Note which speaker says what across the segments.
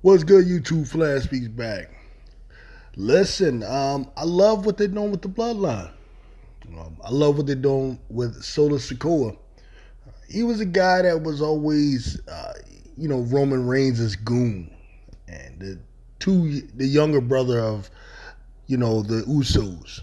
Speaker 1: What's good, YouTube? Flash Speaks back. Listen, I love what they're doing with the Bloodline. I love what they're doing with Solo Sikoa. He was a guy that was always, Roman Reigns' goon, and the younger brother of, the Usos,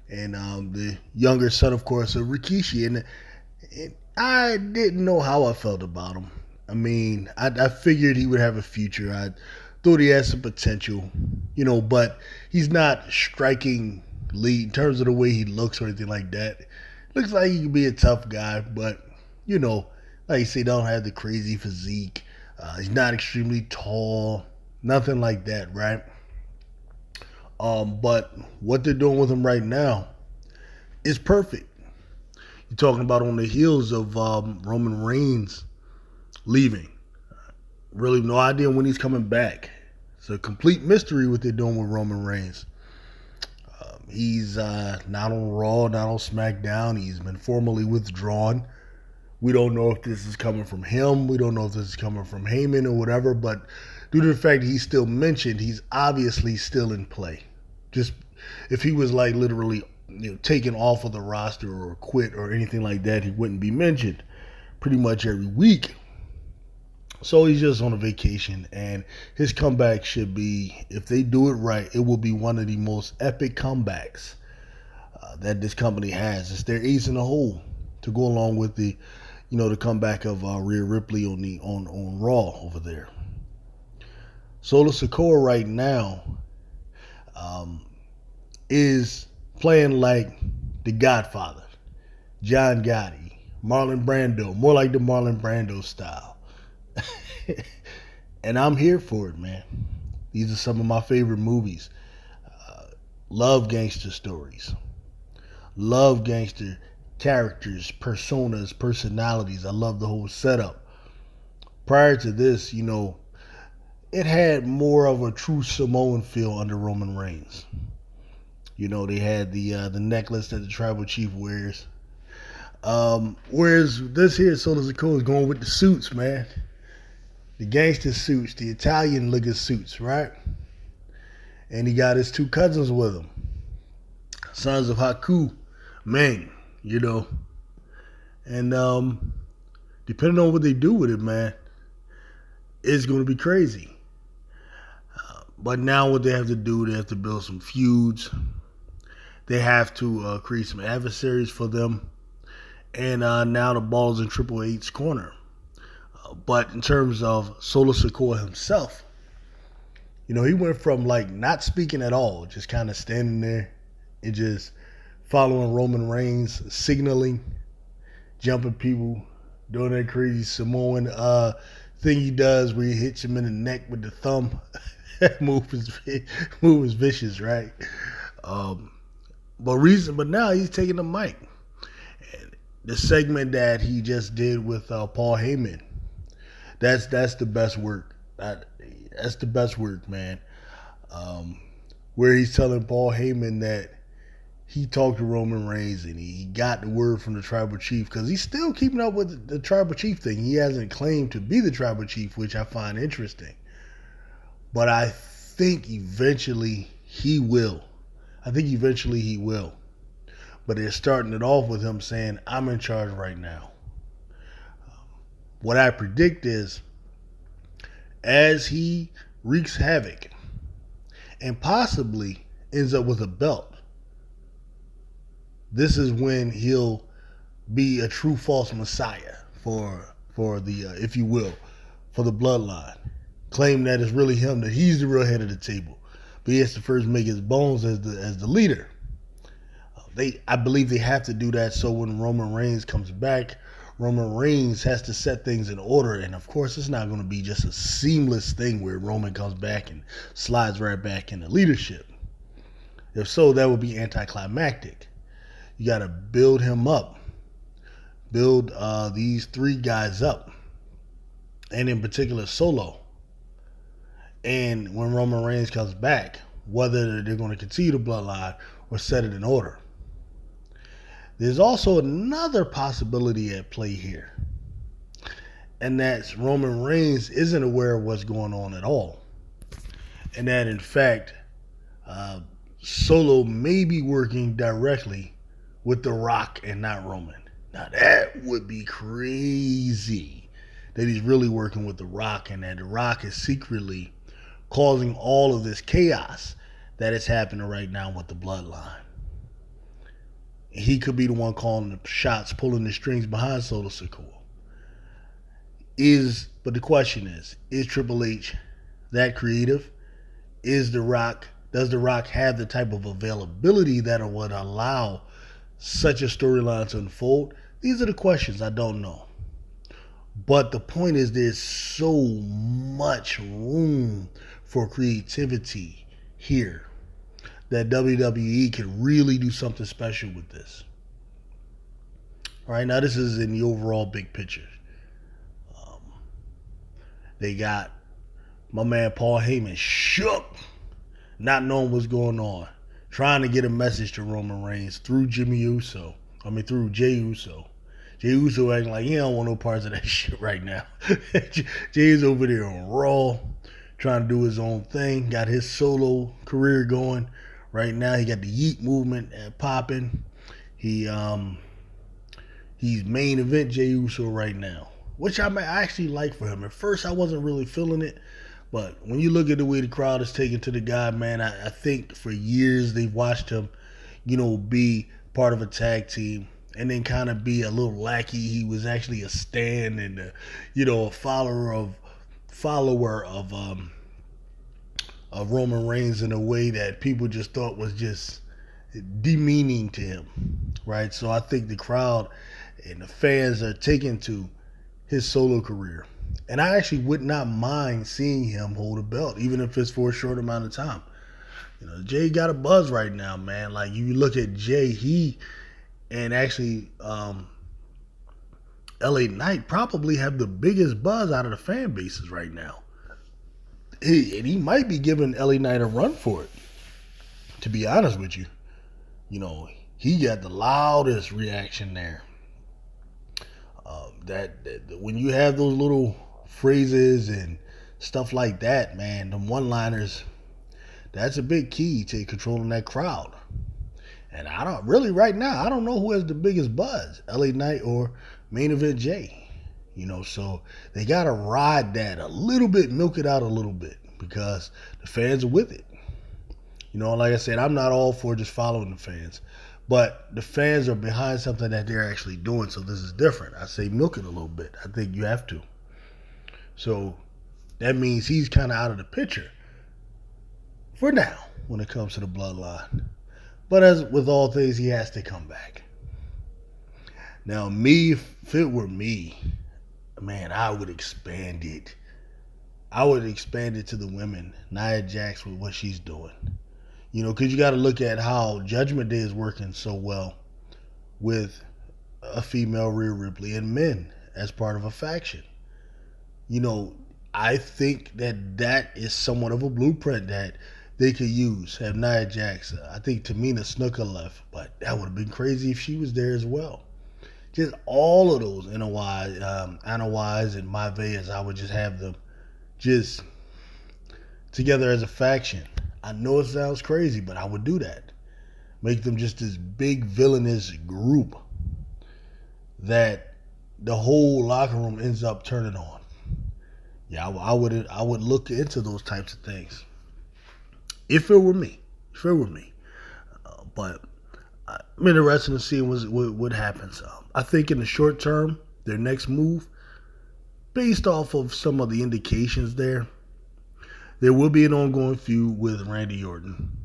Speaker 1: and the younger son, of course, of Rikishi. And I didn't know how I felt about him. I mean, I figured he would have a future. I thought he had some potential, but he's not striking lead in terms of the way he looks or anything like that. Looks like he could be a tough guy, but, like you say, don't have the crazy physique. He's not extremely tall, nothing like that, right? But what they're doing with him right now is perfect. You're talking about on the heels of Roman Reigns leaving. Really no idea when he's coming back. It's a complete mystery what they're doing with Roman Reigns. He's not on Raw, not on SmackDown. He's been formally withdrawn. We don't know if this is coming from him. We don't know if this is coming from Heyman or whatever. But due to the fact that he's still mentioned, he's obviously still in play. Just if he was like literally taken off of the roster or quit or anything like that, he wouldn't be mentioned pretty much every week. So he's just on a vacation, and his comeback should be, if they do it right, it will be one of the most epic comebacks that this company has. It's their ace in the hole to go along with the, the comeback of Rhea Ripley on Raw over there. Solo Sikoa right now is playing like the Godfather, John Gotti, Marlon Brando, more like the Marlon Brando style. And I'm here for it, man. These are some of my favorite movies. Love gangster stories. Love gangster characters, personas, personalities. I love the whole setup. Prior to this, it had more of a true Samoan feel under Roman Reigns. They had the necklace that the tribal chief wears. Whereas this here, Solo Sikoa, is going with the suits, man. The gangster suits, the Italian looking suits, right? And he got his two cousins with him. Sons of Haku, Meng, And depending on what they do with it, man, it's going to be crazy. But now what they have to do, they have to build some feuds. They have to create some adversaries for them. And now the ball is in Triple H's corner. But in terms of Solo Sikoa himself, he went from like not speaking at all, just kind of standing there and just following Roman Reigns, signaling, jumping people, doing that crazy Samoan thing he does where he hits him in the neck with the thumb. move is vicious, right? But now he's taking the mic. And the segment that he just did with Paul Heyman. That's the best work. That's the best work, man. Where he's telling Paul Heyman that he talked to Roman Reigns and he got the word from the tribal chief, because he's still keeping up with the tribal chief thing. He hasn't claimed to be the tribal chief, which I find interesting. But I think eventually he will. But they're starting it off with him saying, I'm in charge right now. What I predict is, as he wreaks havoc and possibly ends up with a belt, this is when he'll be a true false messiah for the, if you will, for the bloodline. Claim that it's really him, that he's the real head of the table. But he has to first make his bones as the leader. I believe they have to do that so when Roman Reigns comes back, Roman Reigns has to set things in order. And of course, it's not going to be just a seamless thing where Roman comes back and slides right back into leadership. If so, that would be anticlimactic. You got to build him up. Build these three guys up. And in particular, Solo. And when Roman Reigns comes back, whether they're going to continue the bloodline or set it in order. There's also another possibility at play here. and that Roman Reigns isn't aware of what's going on at all. And that, in fact, Solo may be working directly with The Rock and not Roman. Now, that would be crazy that he's really working with The Rock and that The Rock is secretly causing all of this chaos that is happening right now with the Bloodline. He could be the one calling the shots, pulling the strings behind Solo Sikoa. But the question is Triple H that creative? Does The Rock have the type of availability that would allow such a storyline to unfold? These are the questions I don't know. But the point is there's so much room for creativity here that WWE can really do something special with this. All right, now this is in the overall big picture. They got my man Paul Heyman shook, not knowing what's going on, trying to get a message to Roman Reigns through Jey Uso. Jey Uso acting like he don't want no parts of that shit right now. Jey's over there on Raw, trying to do his own thing, got his solo career going. Right now, he got the Yeet movement popping. He's main event Jey Uso right now, which I actually like for him. At first, I wasn't really feeling it, but when you look at the way the crowd is taking to the guy, man, I think for years they've watched him, be part of a tag team and then kind of be a little lackey. He was actually a stan and a follower of Roman Reigns in a way that people just thought was just demeaning to him, right? So I think the crowd and the fans are taken to his solo career. And I actually would not mind seeing him hold a belt, even if it's for a short amount of time. Jey got a buzz right now, man. Like, you look at Jey, he and actually LA Knight probably have the biggest buzz out of the fan bases right now. He might be giving LA Knight a run for it, to be honest with you. He got the loudest reaction there. That when you have those little phrases and stuff like that, man, the one-liners, that's a big key to controlling that crowd. And right now, I don't know who has the biggest buzz, LA Knight or main event Jey. So they got to ride that a little bit, milk it out a little bit, because the fans are with it. Like I said, I'm not all for just following the fans, but the fans are behind something that they're actually doing, so this is different. I say milk it a little bit. I think you have to. So that means he's kind of out of the picture for now when it comes to the Bloodline. But as with all things, he has to come back. Now, if it were me, man, I would expand it. I would expand it to the women. Nia Jax with what she's doing. Because you got to look at how Judgment Day is working so well with a female Rhea Ripley and men as part of a faction. I think that is somewhat of a blueprint that they could use. Have Nia Jax. I think Tamina Snuka left, but that would have been crazy if she was there as well. Just all of those Anawais and Maivas, I would just have them just together as a faction. I know it sounds crazy, but I would do that. Make them just this big villainous group that the whole locker room ends up turning on. Yeah, I would look into those types of things if it were me. But I'm interested in seeing what happens. I think in the short term, their next move, based off of some of the indications there will be an ongoing feud with Randy Orton.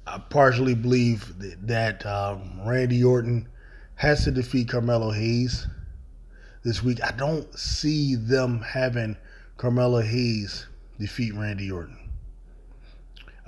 Speaker 1: I partially believe that Randy Orton has to defeat Carmelo Hayes this week. I don't see them having Carmelo Hayes defeat Randy Orton.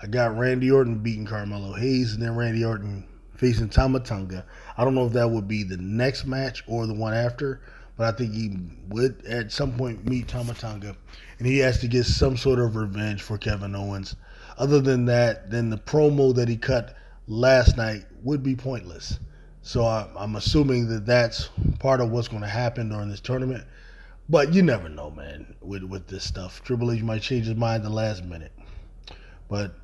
Speaker 1: I got Randy Orton beating Carmelo Hayes and then Randy Orton facing Tama Tonga. I don't know if that would be the next match or the one after, but I think he would at some point meet Tama Tonga, and he has to get some sort of revenge for Kevin Owens. Other than that, then the promo that he cut last night would be pointless. So I'm assuming that that's part of what's going to happen during this tournament. But you never know, man, with this stuff. Triple H might change his mind the last minute. But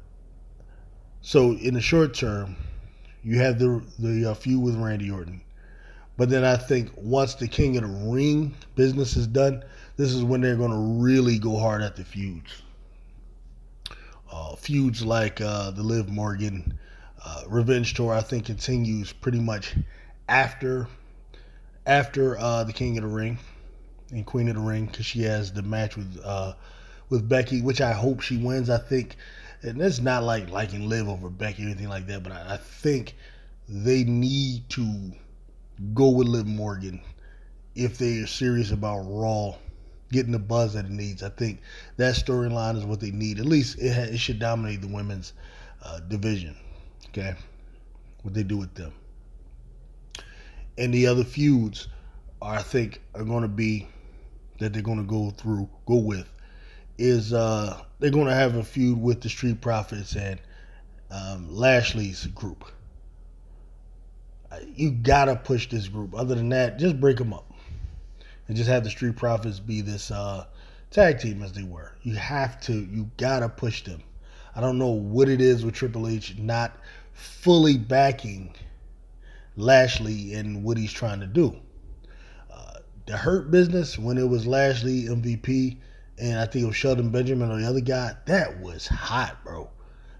Speaker 1: so in the short term, you have the feud with Randy Orton. But then I think once the King of the Ring business is done, this is when they're going to really go hard at the feuds. Feuds like the Liv Morgan Revenge Tour, I think continues pretty much after the King of the Ring and Queen of the Ring, because she has the match with Becky, which I hope she wins. I think, and it's not like liking Liv over Becky or anything like that, but I think they need to go with Liv Morgan if they are serious about Raw getting the buzz that it needs. I think that storyline is what they need. At least it should dominate the women's division. Okay, what they do with them. And the other feuds I think are going to be that they're going to go with is they're going to have a feud with the Street Profits and Lashley's group. You gotta push this group. Other than that, just break them up and just have the Street Profits be this tag team as they were. You gotta push them. I don't know what it is with Triple H not fully backing Lashley and what he's trying to do. The Hurt Business, when it was Lashley MVP and I think it was Shelton Benjamin or the other guy, that was hot, bro.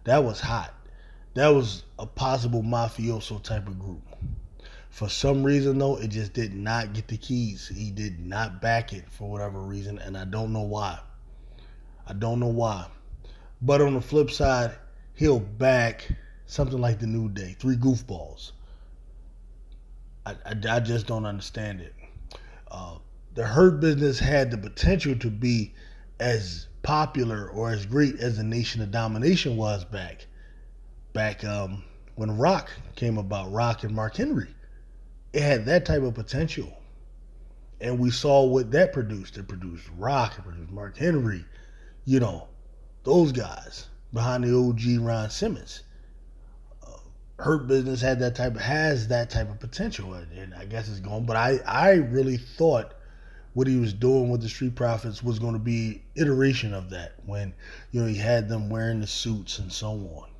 Speaker 1: That was hot. That was a possible mafioso type of group. For some reason, though, it just did not get the keys. He did not back it for whatever reason, and I don't know why. But on the flip side, he'll back something like the New Day, 3 goofballs. I just don't understand it. The Hurt Business had the potential to be as popular or as great as the Nation of Domination was back when Rock came about, Rock and Mark Henry. It had that type of potential. And we saw what that produced. It produced Rock, it produced Mark Henry, those guys behind the OG Ron Simmons. Hurt Business has that type of potential, and I guess it's gone. But I really thought what he was doing with the Street Profits was going to be iteration of that when he had them wearing the suits and so on.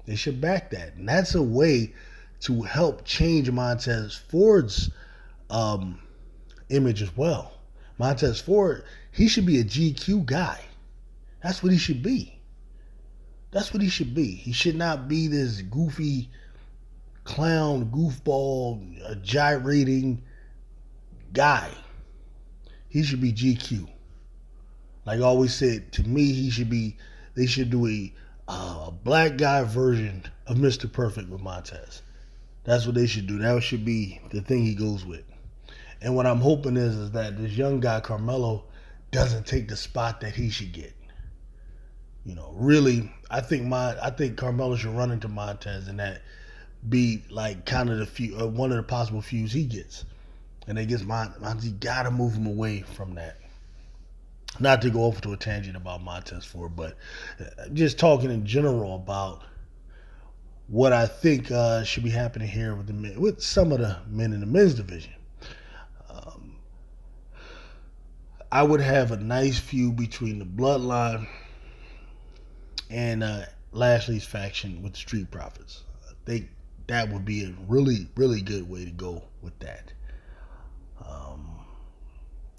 Speaker 1: They should back that, and that's a way to help change Montez Ford's image as well. Montez Ford, he should be a GQ guy. That's what he should be. He should not be this goofy clown, goofball, gyrating guy. He should be GQ. Like I always said, to me, they should do a black guy version of Mr. Perfect with Montez. That's what they should do. That should be the thing he goes with. And what I'm hoping is that this young guy, Carmelo, doesn't take the spot that he should get. Really, I think Carmelo should run into Montez and that be like kind of one of the possible feuds he gets. And they get Montez, you gotta move him away from that. Not to go off to a tangent about Montez Ford, but just talking in general about what I think should be happening here with the men, with some of the men in the men's division. I would have a nice feud between the Bloodline and Lashley's faction with the Street Profits. I think that would be a really, really good way to go with that.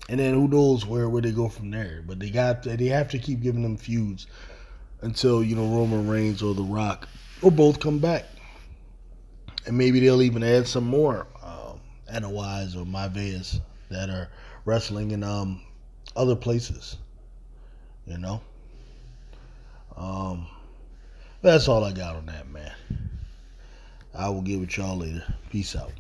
Speaker 1: And then who knows where they go from there? But they have to keep giving them feuds until Roman Reigns or The Rock or both come back, and maybe they'll even add some more NOIs or Mavias that are wrestling in other places. That's all I got on that, man. I will get with y'all later. Peace out.